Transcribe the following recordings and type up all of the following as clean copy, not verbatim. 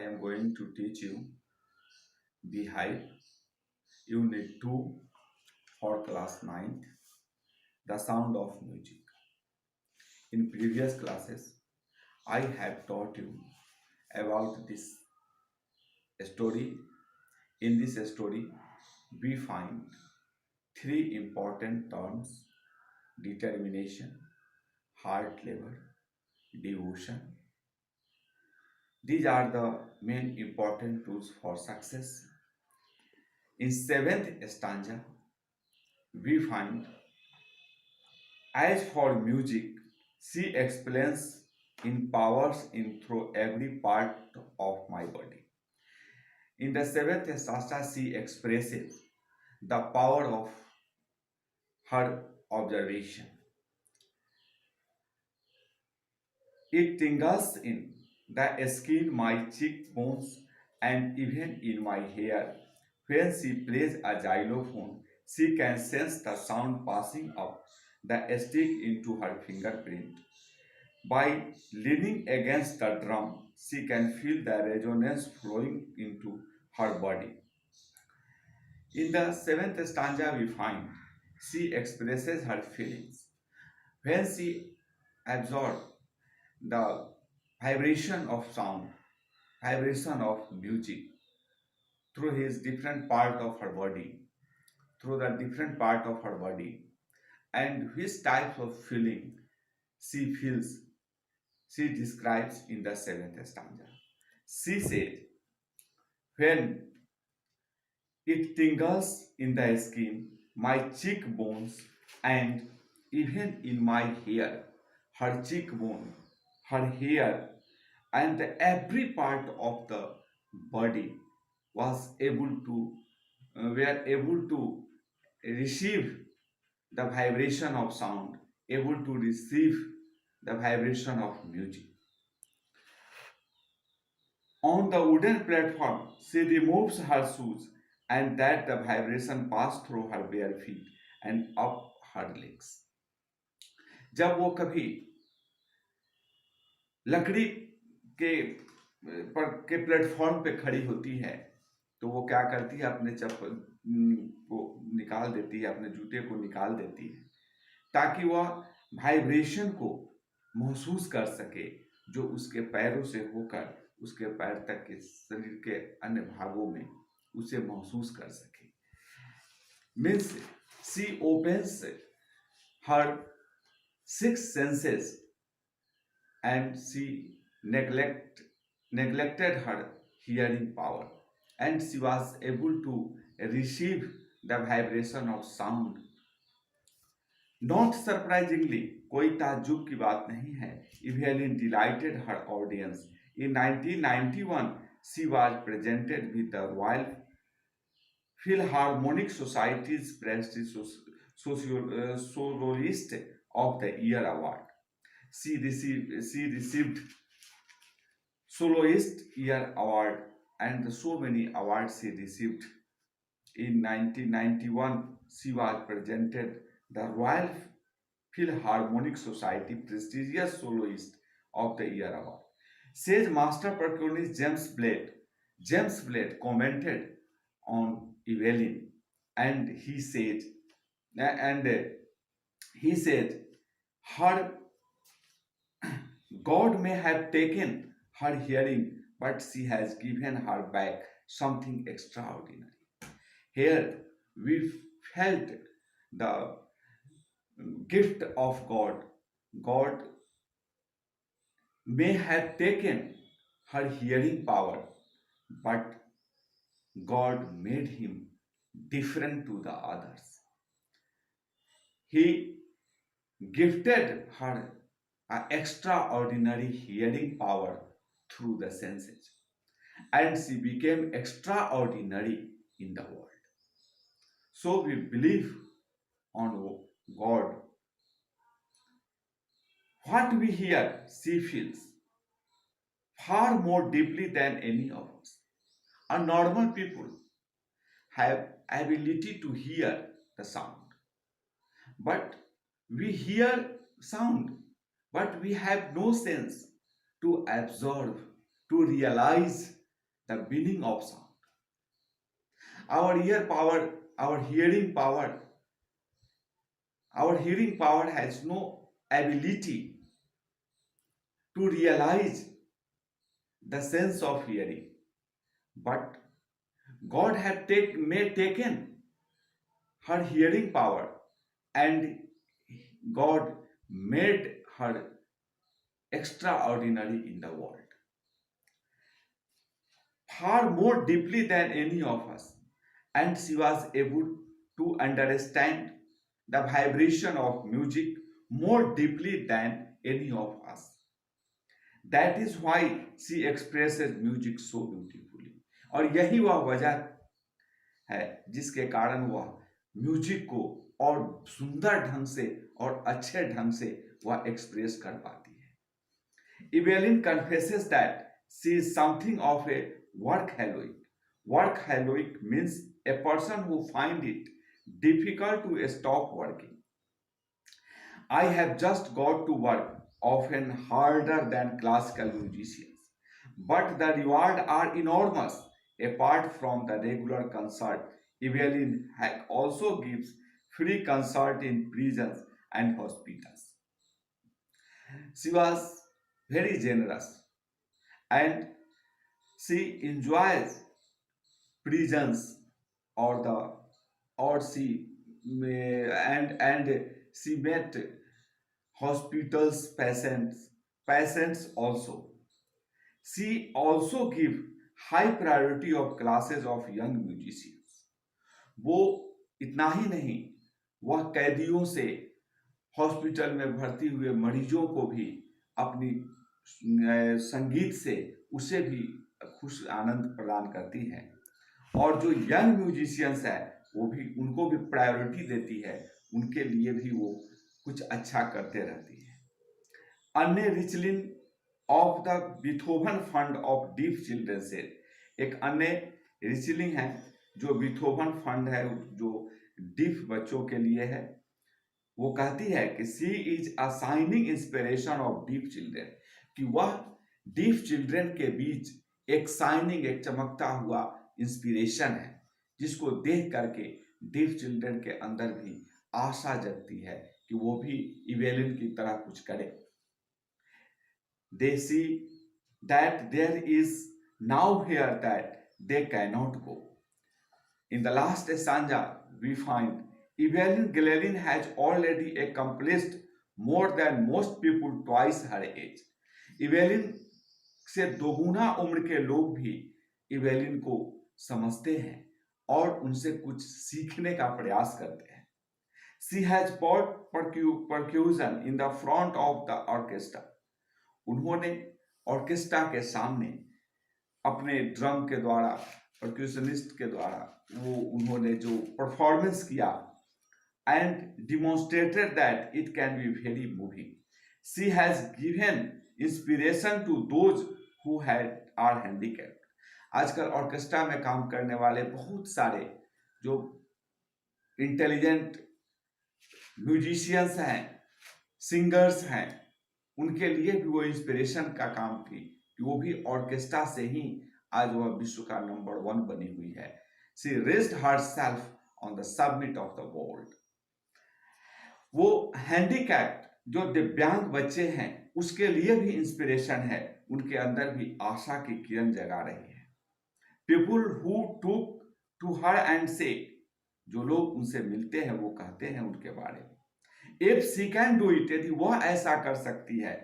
I am going to teach you Beehive Unit 2 for class 9th, the sound of music. In previous classes, I have taught you about this story. In this story, we find three important terms: determination, hard labor, devotion. These are the main important tools for success. In seventh stanza, we find, as for music, she explains in powers in through every part of my body. In the seventh stanza, she expresses the power of her observation. It tingles in the skin, my cheekbones, and even in my hair. When she plays a xylophone, she can sense the sound passing up the stick into her fingerprint. By leaning against the drum, she can feel the resonance flowing into her body. In the seventh stanza, we find she expresses her feelings. When she absorbs the vibration of sound, vibration of music through his different part of her body, through the different part of her body, and which type of feeling she feels, she describes in the seventh stanza. She said, when it tingles in the skin, my cheekbones, and even in my hair, her cheekbone, her hair, and every part of the body was able to were able to receive the vibration of sound, able to receive the vibration of music. On the wooden platform, she removes her shoes and that the vibration pass through her bare feet and up her legs. जब वो कभी लकड़ी के platform पे खड़ी होती है तो वो क्या करती है, अपने चप्पल को निकाल देती है, अपने जूते को निकाल देती है ताकि वह वाइब्रेशन को महसूस कर सके जो उसके पैरों से होकर उसके पैर तक के शरीर के अन्य भागों में उसे महसूस कर सके. Means she opens her six senses and she neglected her hearing power and she was able to receive the vibration of sound. Not surprisingly, कोई ताज्जुब की बात नहीं है, Evelyn delighted her audience. In 1991, she was presented with the Royal Philharmonic Society's prestigious Soloist of the Year award. She received Soloist Year award and so many awards she received. In 1991, she was presented the Royal Philharmonic Society prestigious Soloist of the Year award. Sage master percussionist James Blade commented on Evelyn, and he said, her God may have taken her hearing, but she has given her back something extraordinary. Here we felt the gift of God. God may have taken her hearing power, but God made him different to the others. He gifted her an extraordinary hearing power through the senses, and she became extraordinary in the world. So we believe on God. What we hear, she feels far more deeply than any of us. A normal people have ability to hear the sound, but we hear sound, but we have no sense to absorb, to realize the meaning of sound. Our ear power, our hearing power, our hearing power has no ability to realize the sense of hearing. But God had taken her hearing power and God made her extraordinary in the world, far more deeply than any of us. And she was able to understand the vibration of music more deeply than any of us. That is why she expresses music so beautifully. और यही वह वजह है जिसके कारण वह music को और सुंदर ढंग से और अच्छे ढंग से वह एक्सप्रेस कर पाती है. Evelyn confesses that she is something of a workaholic. Workaholic means a person who finds it difficult to stop working. I have just got to work, often harder than classical musicians, but the rewards are enormous. Apart from the regular concert, Evelyn also gives free concert in prisons and hospitals. She was very generous and she enjoys prisons or the or she and she met hospitals patients also. She also give high priority of classes of young musicians. वो इतना ही नहीं, वह कैदियों से hospital में भर्ती हुए मरीजों को भी अपनी संगीत से उसे भी खुश आनंद प्रदान करती है. और जो यंग म्यूजिशियंस है वो भी उनको भी प्रायोरिटी देती है, उनके लिए भी वो कुछ अच्छा करते रहती है. अन्य रिचलिन of the Beethoven fund of deaf children से एक अन्य रिचलिंग है जो बीथोवन फंड है जो डीफ बच्चों के लिए है. वो कहती है कि she is a shining inspiration of deaf children, कि वह डीफ चिल्ड्रन के बीच एक शाइनिंग, एक चमकता हुआ इंस्पिरेशन है जिसको देख करके डीफ चिल्ड्रन के अंदर भी आशा जगती है कि वो भी इवेलिन की तरह कुछ करे. They see that there is now here that they cannot go. In the last stanza, we find Evelyn Gilliland has already accomplished more than most people twice her age. Evelyn से दोगुना उम्र के लोग भी इवेलिन को समझते हैं और उनसे कुछ सीखने का प्रयास करते हैं. She has brought percussion in the front of the orchestra. उन्होंने ऑर्केस्ट्रा के सामने अपने ड्रम के द्वारा, परक्यूशनिस्ट के द्वारा वो उन्होंने जो परफॉर्मेंस किया and demonstrated that it can be very moving. She has given inspiration to those who are handicapped. आजकल ऑर्केस्ट्रा में काम करने वाले बहुत सारे जो इंटेलिजेंट म्यूजिशियंस हैं, सिंगर्स हैं, उनके लिए भी वो इंस्पिरेशन का काम की कि वो भी ऑर्केस्ट्रा से ही आज वह विश्व का नंबर 1 बनी हुई है. She raised herself on the submit of the world. वो हैंडीकैप्ड जो दिव्यांग बच्चे हैं उसके लिए भी इंस्पिरेशन है, उनके अंदर भी आशा की किरण जगा रही है. People who took to her and से, जो लोग उनसे मिलते हैं वो कहते हैं उनके बारे में, if she can do it, यदि वह ऐसा कर सकती है,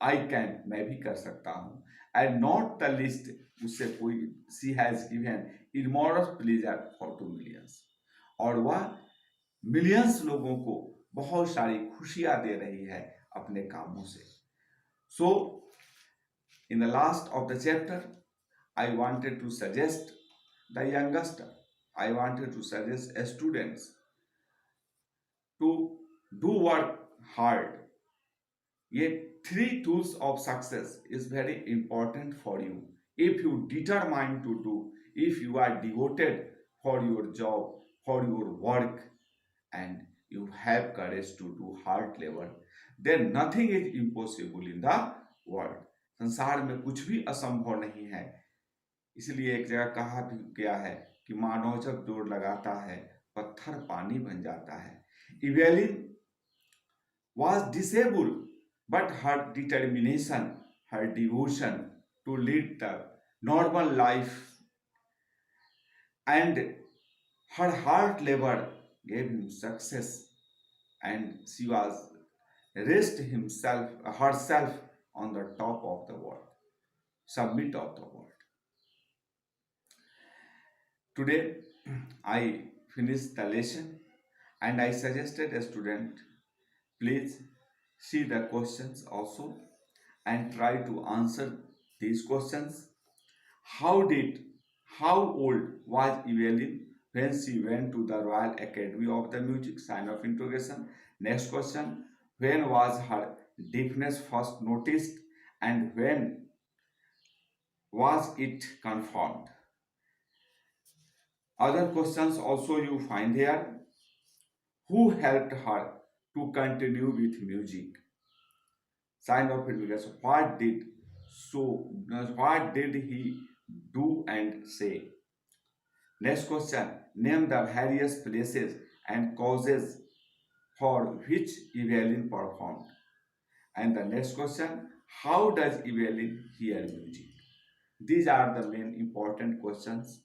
आई कैन, मैं भी कर सकता हूं. एंड नॉट द लिस्ट, उससे कोई, she has given enormous pleasure for 2 millions, और वह मिलियंस लोगों को बहुत सारी खुशियां दे रही है अपने कामों से. So in the last of the chapter I wanted to suggest the youngster, I wanted to suggest students to do work hard. ये 3 tools of success is very important for you. If you determine to do, if you are devoted for your job, for your work, and you have courage to do hard labor, then nothing is impossible in the world. संसार में कुछ भी असंभव नहीं है. इसलिए एक जगह कहा भी गया है कि मानव जब दौड़ लगाता है पत्थर पानी बन जाता है। इवेलिन was disabled, but her determination, her devotion to lead the normal life, and her hard labor gave him success, and she was raised herself on the top of the world, summit of the world. Today, I finished the lesson and I suggested a student, please see the questions also and try to answer these questions. How did, how old was Evelyn when she went to the Royal Academy of the Music? Sign of interrogation. Next question, when was her deafness first noticed and when was it confirmed? Other questions also you find here. Who helped her to continue with music? Sign of interrogation. What did he do and say? Next question. Name the various places and causes for which Evelyn performed. And the next question. How does Evelyn hear music? These are the main important questions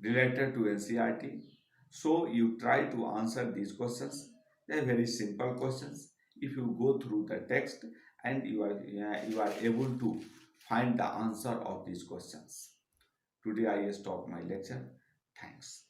related to NCERT. So you try to answer these questions. They are very simple questions. If you go through the text and you are able to find the answer of these questions. Today I stop my lecture. Thanks.